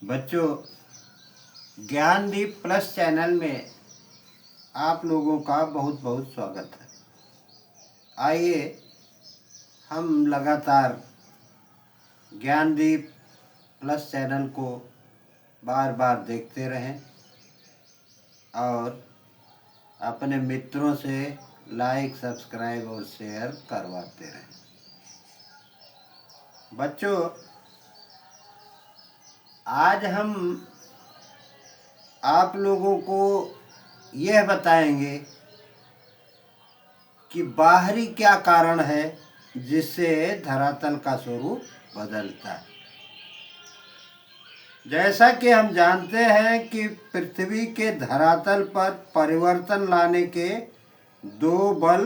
बच्चों, Gyandeep plus channel में आप लोगों का बहुत बहुत स्वागत है। आइए हम लगातार ज्ञानदीप प्लस चैनल को बार बार देखते रहें और अपने मित्रों से लाइक, सब्सक्राइब और शेयर करवाते रहें। बच्चों, आज हम आप लोगों को यह बताएंगे कि बाहरी क्या कारण है जिससे धरातल का स्वरूप बदलता है। जैसा कि हम जानते हैं कि पृथ्वी के धरातल पर परिवर्तन लाने के दो बल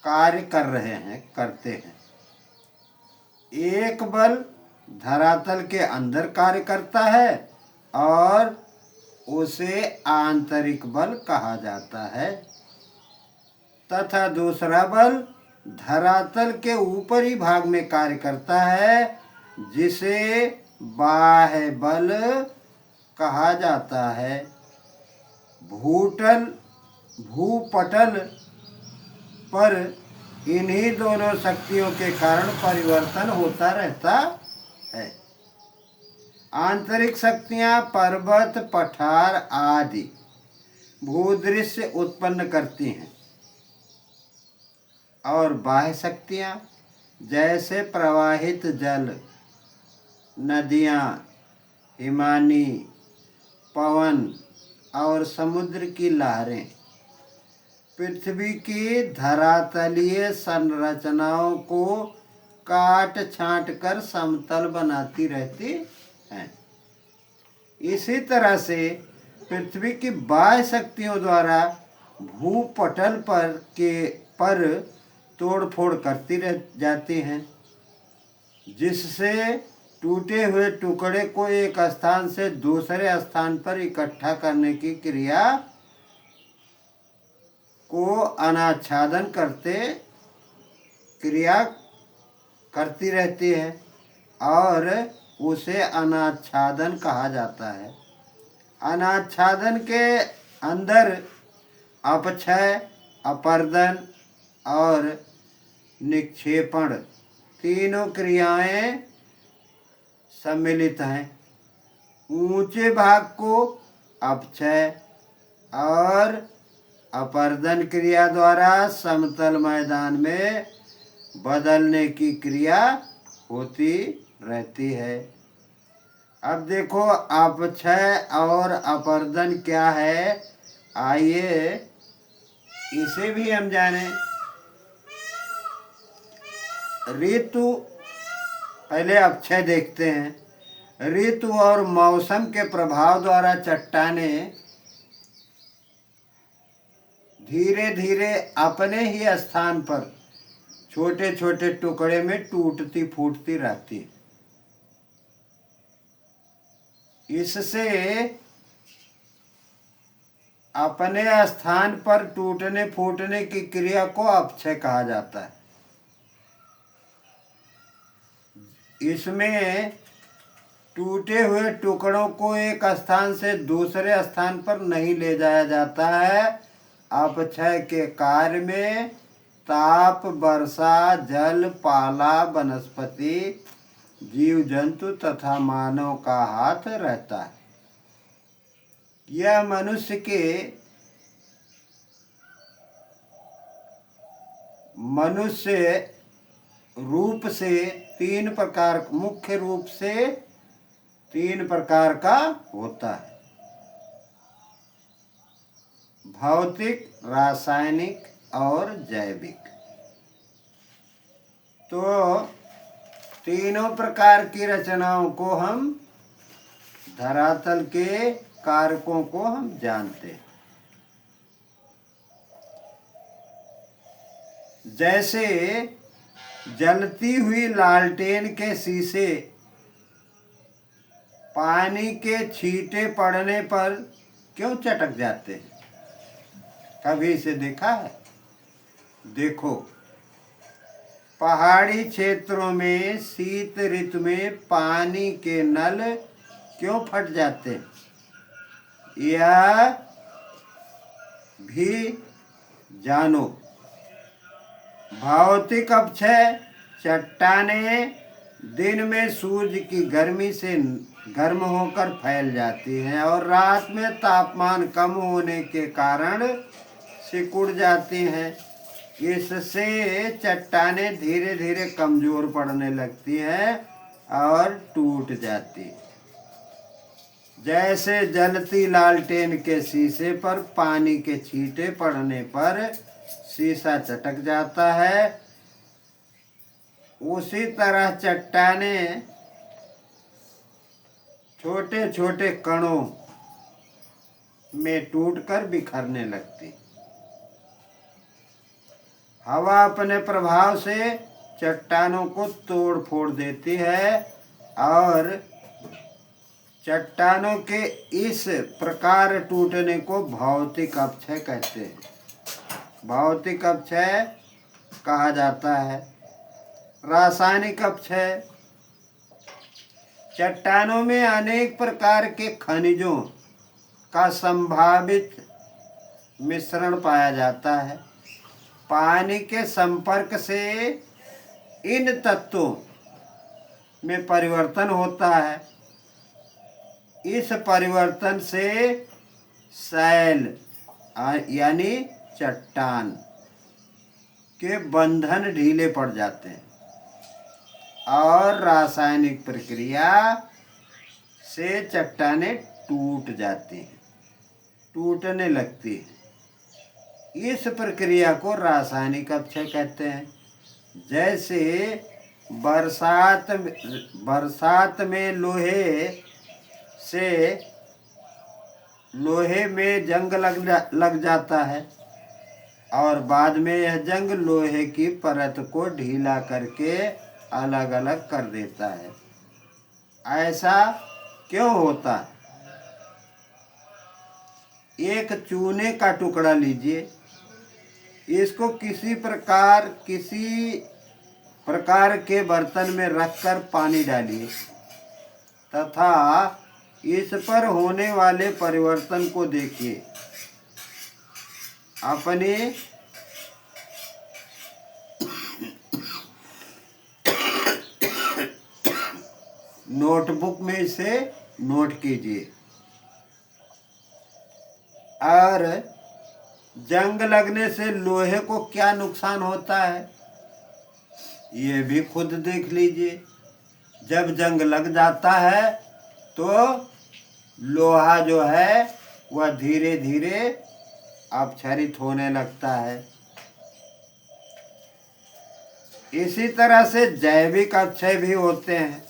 कार्य करते हैं। एक बल धरातल के अंदर कार्य करता है और उसे आंतरिक बल कहा जाता है, तथा दूसरा बल धरातल के ऊपरी भाग में कार्य करता है जिसे बाह्य बल कहा जाता है। भूपटल पर इन्हीं दोनों शक्तियों के कारण परिवर्तन होता रहता है। आंतरिक शक्तियां पर्वत, पठार आदि भूदृश्य उत्पन्न करती हैं और बाह्य शक्तियां जैसे प्रवाहित जल, नदियां, हिमानी, पवन और समुद्र की लहरें पृथ्वी की धरातलीय संरचनाओं को काट छांट कर समतल बनाती रहती हैं। इसी तरह से पृथ्वी की बाह्य शक्तियों द्वारा भूपटल पर तोड़फोड़ करती रह जाती हैं, जिससे टूटे हुए टुकड़े को एक स्थान से दूसरे स्थान पर इकट्ठा करने की क्रिया को क्रिया करती रहती है और उसे अनाच्छादन कहा जाता है। अनाच्छादन के अंदर अपक्षय, अपर्दन और निक्षेपण तीनों क्रियाएं सम्मिलित हैं। ऊंचे भाग को अपक्षय और अपर्दन क्रिया द्वारा समतल मैदान में बदलने की क्रिया होती रहती है। अब देखो, अपक्षय और अपर्दन क्या है, आइए इसे भी हम जानें। ऋतु, पहले अपक्षय देखते हैं। ऋतु और मौसम के प्रभाव द्वारा चट्टानें धीरे धीरे अपने ही स्थान पर छोटे छोटे टुकड़े में टूटती फूटती रहती। इससे अपने स्थान पर टूटने फूटने की क्रिया को अपक्षय कहा जाता है। इसमें टूटे हुए टुकड़ों को एक स्थान से दूसरे स्थान पर नहीं ले जाया जाता है। अपक्षय के कार्य में ताप, वर्षा, जल, पाला, वनस्पति, जीव जंतु तथा मानव का हाथ रहता है। यह मनुष्य रूप से मुख्य रूप से तीन प्रकार का होता है: भौतिक, रासायनिक और जैविक। तो तीनों प्रकार की रचनाओं को हम, धरातल के कारकों को हम जानते हैं। जैसे जलती हुई लालटेन के शीशे पानी के छींटे पड़ने पर क्यों चटक जाते हैं? कभी इसे देखा है? देखो, पहाड़ी क्षेत्रों में शीत ऋतु में पानी के नल क्यों फट जाते, यह भी जानो। भौतिक अपक्षय, चट्टाने दिन में सूर्य की गर्मी से गर्म होकर फैल जाती हैं और रात में तापमान कम होने के कारण सिकुड़ जाती हैं। इससे चट्टाने धीरे धीरे कमजोर पड़ने लगती हैं और टूट जाती। जैसे जलती लालटेन के शीशे पर पानी के छींटे पड़ने पर शीशा चटक जाता है, उसी तरह चट्टाने छोटे छोटे कणों में टूटकर बिखरने लगती। हवा अपने प्रभाव से चट्टानों को तोड़ फोड़ देती है और चट्टानों के इस प्रकार टूटने को भौतिक अपक्षय कहते हैं। भौतिक अपक्षय कहा जाता है। रासायनिक अपक्षय, चट्टानों में अनेक प्रकार के खनिजों का संभावित मिश्रण पाया जाता है। पानी के संपर्क से इन तत्वों में परिवर्तन होता है। इस परिवर्तन से शैल यानी चट्टान के बंधन ढीले पड़ जाते हैं और रासायनिक प्रक्रिया से चट्टानें टूट जाती हैं, टूटने लगती हैं। इस प्रक्रिया को रासायनिक अपक्षय कहते हैं। जैसे बरसात में लोहे में जंग लग जाता है और बाद में यह जंग लोहे की परत को ढीला करके अलग अलग कर देता है। ऐसा क्यों होता है? एक चूने का टुकड़ा लीजिए, इसको किसी प्रकार के बर्तन में रखकर पानी डालिए तथा इस पर होने वाले परिवर्तन को देखिए। अपने नोटबुक में इसे नोट कीजिए। और जंग लगने से लोहे को क्या नुकसान होता है, ये भी खुद देख लीजिए। जब जंग लग जाता है तो लोहा जो है वह धीरे धीरे अपक्षरित होने लगता है। इसी तरह से जैविक अपक्षय भी होते हैं।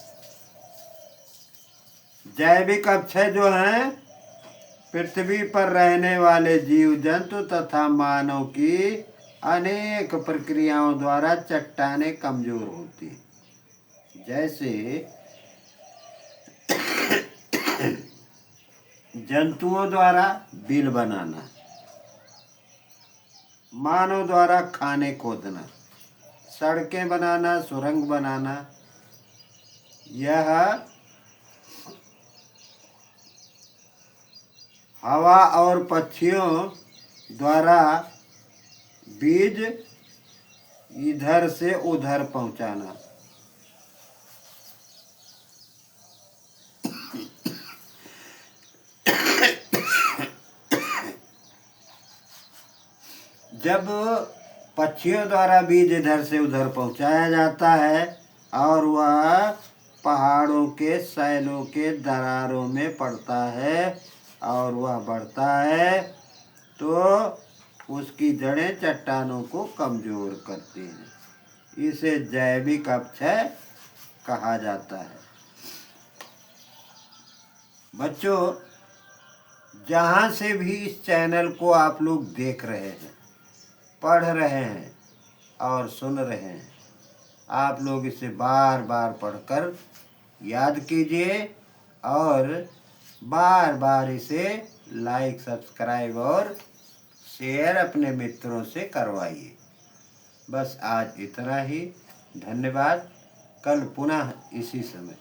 जैविक अपक्षय जो हैं पृथ्वी पर रहने वाले जीव जंतु तथा मानव की अनेक प्रक्रियाओं द्वारा चट्टानें कमजोर होती हैं। जैसे जंतुओं द्वारा बिल बनाना, मानव द्वारा खाने खोदना, सड़कें बनाना, सुरंग बनाना, यह हवा और पक्षियों द्वारा बीज इधर से उधर पहुंचाना, जब पक्षियों द्वारा बीज इधर से उधर पहुंचाया जाता है और वह पहाड़ों के शैलों के दरारों में पड़ता है और वह बढ़ता है तो उसकी जड़ें चट्टानों को कमजोर करती हैं। इसे जैविक अपक्षय कहा जाता है। बच्चों, जहाँ से भी इस चैनल को आप लोग देख रहे हैं, पढ़ रहे हैं और सुन रहे हैं, आप लोग इसे बार बार पढ़कर याद कीजिए और बार बार इसे लाइक, सब्सक्राइब और शेयर अपने मित्रों से करवाइए। बस आज इतना ही। धन्यवाद। कल पुनः इसी समय